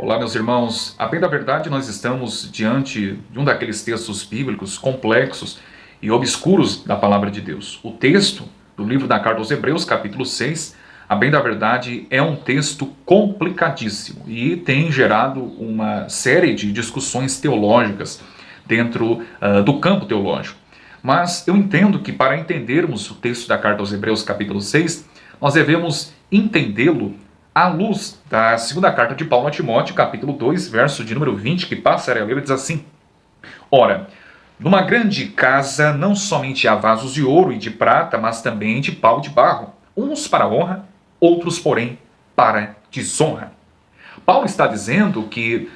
Olá, meus irmãos. A bem da verdade, nós estamos diante de um daqueles textos bíblicos complexos e obscuros da palavra de Deus. O texto do livro da Carta aos Hebreus, capítulo 6, a bem da verdade, é um texto complicadíssimo e tem gerado uma série de discussões teológicas dentro do campo teológico. Mas eu entendo que para entendermos o texto da Carta aos Hebreus, capítulo 6, nós devemos entendê-lo à luz da segunda carta de Paulo a Timóteo, capítulo 2, verso de número 20, que passarei a ler, diz assim: Ora, numa grande casa não somente há vasos de ouro e de prata, mas também de pau e de barro, uns para honra, outros, porém, para desonra. Paulo está dizendo que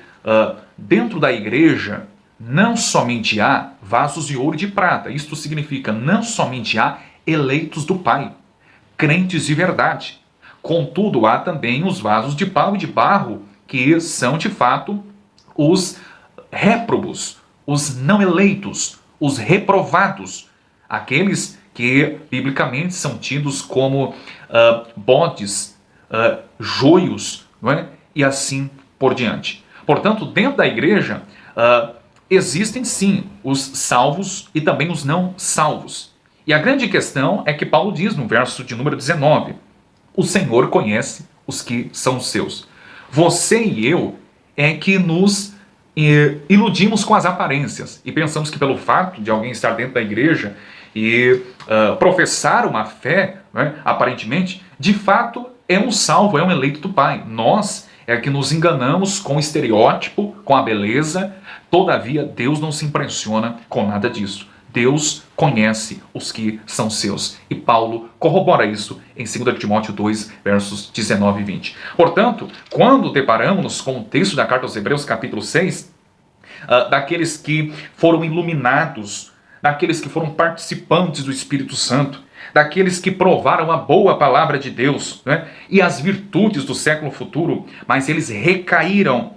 dentro da igreja não somente há vasos de ouro e de prata. Isto significa não somente há eleitos do Pai, crentes de verdade. Contudo, há também os vasos de pau e de barro, que são de fato os réprobos, os não eleitos, os reprovados, aqueles que biblicamente são tidos como bodes, joios, não é? E assim por diante. Portanto, dentro da igreja existem sim os salvos e também os não salvos. E a grande questão é que Paulo diz no verso de número 19: o Senhor conhece os que são seus. Você e eu é que nos iludimos com as aparências e pensamos que pelo fato de alguém estar dentro da igreja e professar uma fé, né, aparentemente, de fato é um salvo, é um eleito do Pai. Nós é que nos enganamos com o estereótipo, com a beleza. Todavia, Deus não se impressiona com nada disso. Deus conhece os que são seus. E Paulo corrobora isso em 2 Timóteo 2, versos 19 e 20. Portanto, quando deparamos com o texto da Carta aos Hebreus, capítulo 6, daqueles que foram iluminados, daqueles que foram participantes do Espírito Santo, daqueles que provaram a boa palavra de Deus, né, e as virtudes do século futuro, mas eles recaíram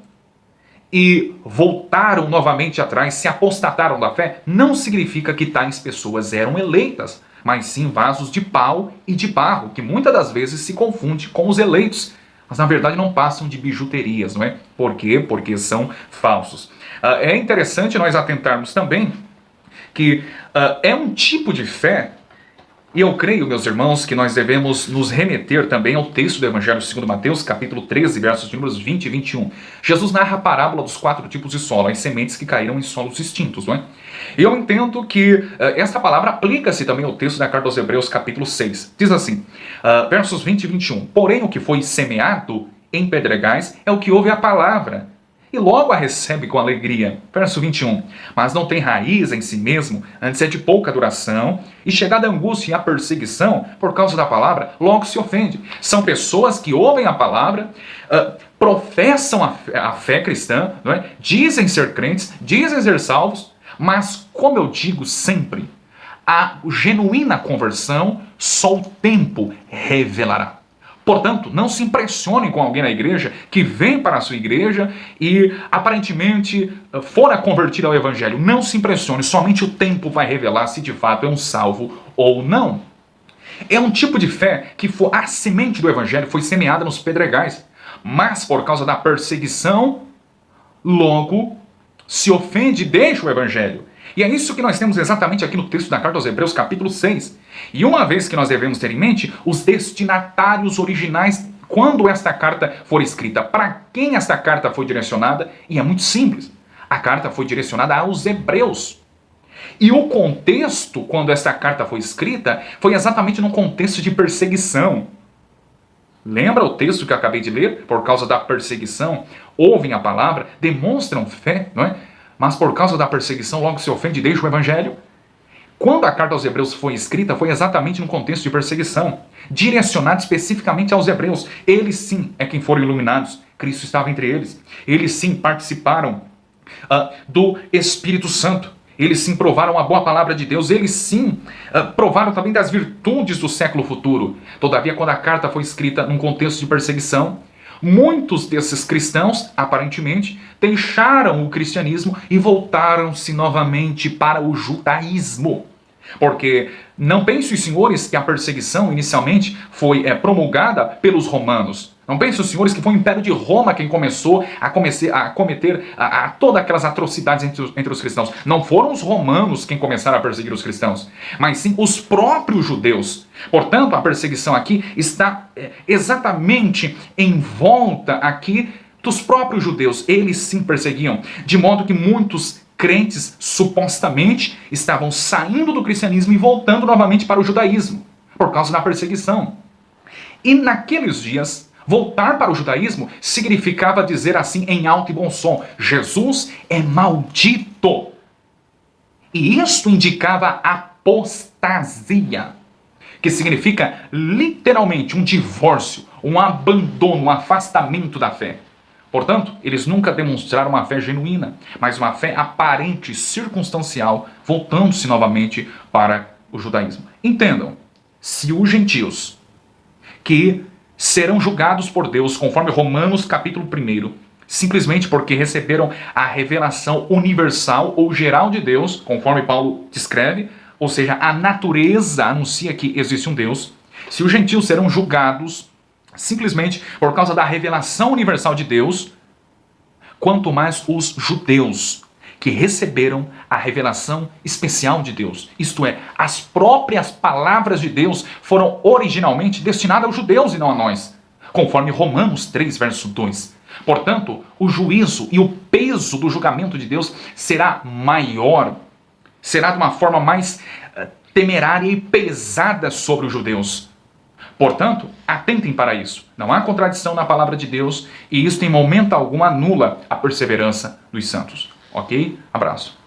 e voltaram novamente atrás, se apostataram da fé, não significa que tais pessoas eram eleitas, mas sim vasos de pau e de barro, que muitas das vezes se confunde com os eleitos, mas na verdade não passam de bijuterias, não é? Por quê? Porque são falsos. É interessante nós atentarmos também que é um tipo de fé. E eu creio, meus irmãos, que nós devemos nos remeter também ao texto do Evangelho segundo Mateus, capítulo 13, versos de números 20 e 21. Jesus narra a parábola dos 4 tipos de solo, as sementes que caíram em solos distintos, não é? E eu entendo que esta palavra aplica-se também ao texto da Carta aos Hebreus, capítulo 6. Diz assim, versos 20 e 21. Porém, o que foi semeado em pedregais é o que ouve a palavra e logo a recebe com alegria. Verso 21. Mas não tem raiz em si mesmo, antes é de pouca duração, e chegada a angústia e a perseguição, por causa da palavra, logo se ofende. São pessoas que ouvem a palavra, professam a fé cristã, não é? Dizem ser crentes, dizem ser salvos, mas, como eu digo sempre, a genuína conversão só o tempo revelará. Portanto, não se impressionem com alguém na igreja que vem para a sua igreja e aparentemente fora convertido ao evangelho. Não se impressione, somente o tempo vai revelar se de fato é um salvo ou não. É um tipo de fé que a semente do evangelho foi semeada nos pedregais, mas por causa da perseguição, logo se ofende e deixa o evangelho. E é isso que nós temos exatamente aqui no texto da Carta aos Hebreus, capítulo 6. E uma vez que nós devemos ter em mente os destinatários originais quando esta carta for escrita. Para quem esta carta foi direcionada? E é muito simples. A carta foi direcionada aos hebreus. E o contexto, quando esta carta foi escrita, foi exatamente num contexto de perseguição. Lembra o texto que eu acabei de ler? Por causa da perseguição, ouvem a palavra, demonstram fé, não é? Mas por causa da perseguição logo se ofende e deixa o evangelho. Quando a carta aos hebreus foi escrita, foi exatamente no contexto de perseguição, direcionada especificamente aos hebreus. Eles sim é quem foram iluminados, Cristo estava entre eles. Eles sim participaram do Espírito Santo. Eles sim provaram a boa palavra de Deus. Eles sim provaram também das virtudes do século futuro. Todavia, quando a carta foi escrita num contexto de perseguição, muitos desses cristãos, aparentemente, deixaram o cristianismo e voltaram-se novamente para o judaísmo. Porque não pensem os senhores que a perseguição inicialmente foi promulgada pelos romanos. Não pensem os senhores que foi o Império de Roma quem começou a cometer todas aquelas atrocidades entre os cristãos. Não foram os romanos quem começaram a perseguir os cristãos, mas sim os próprios judeus. Portanto, a perseguição aqui está exatamente em volta aqui dos próprios judeus. Eles sim perseguiam, de modo que muitos crentes supostamente estavam saindo do cristianismo e voltando novamente para o judaísmo, por causa da perseguição. E naqueles dias, voltar para o judaísmo significava dizer assim em alto e bom som: Jesus é maldito. E isso indicava apostasia, que significa literalmente um divórcio, um abandono, um afastamento da fé. Portanto, eles nunca demonstraram uma fé genuína, mas uma fé aparente, circunstancial, voltando-se novamente para o judaísmo. Entendam, se os gentios, que serão julgados por Deus, conforme Romanos capítulo 1, simplesmente porque receberam a revelação universal ou geral de Deus, conforme Paulo descreve, ou seja, a natureza anuncia que existe um Deus. Se os gentios serão julgados simplesmente por causa da revelação universal de Deus, quanto mais os judeus, que receberam a revelação especial de Deus. Isto é, as próprias palavras de Deus foram originalmente destinadas aos judeus e não a nós, conforme Romanos 3, verso 2. Portanto, o juízo e o peso do julgamento de Deus será maior, será de uma forma mais temerária e pesada sobre os judeus. Portanto, atentem para isso. Não há contradição na palavra de Deus e isso em momento algum anula a perseverança dos santos. Ok? Abraço.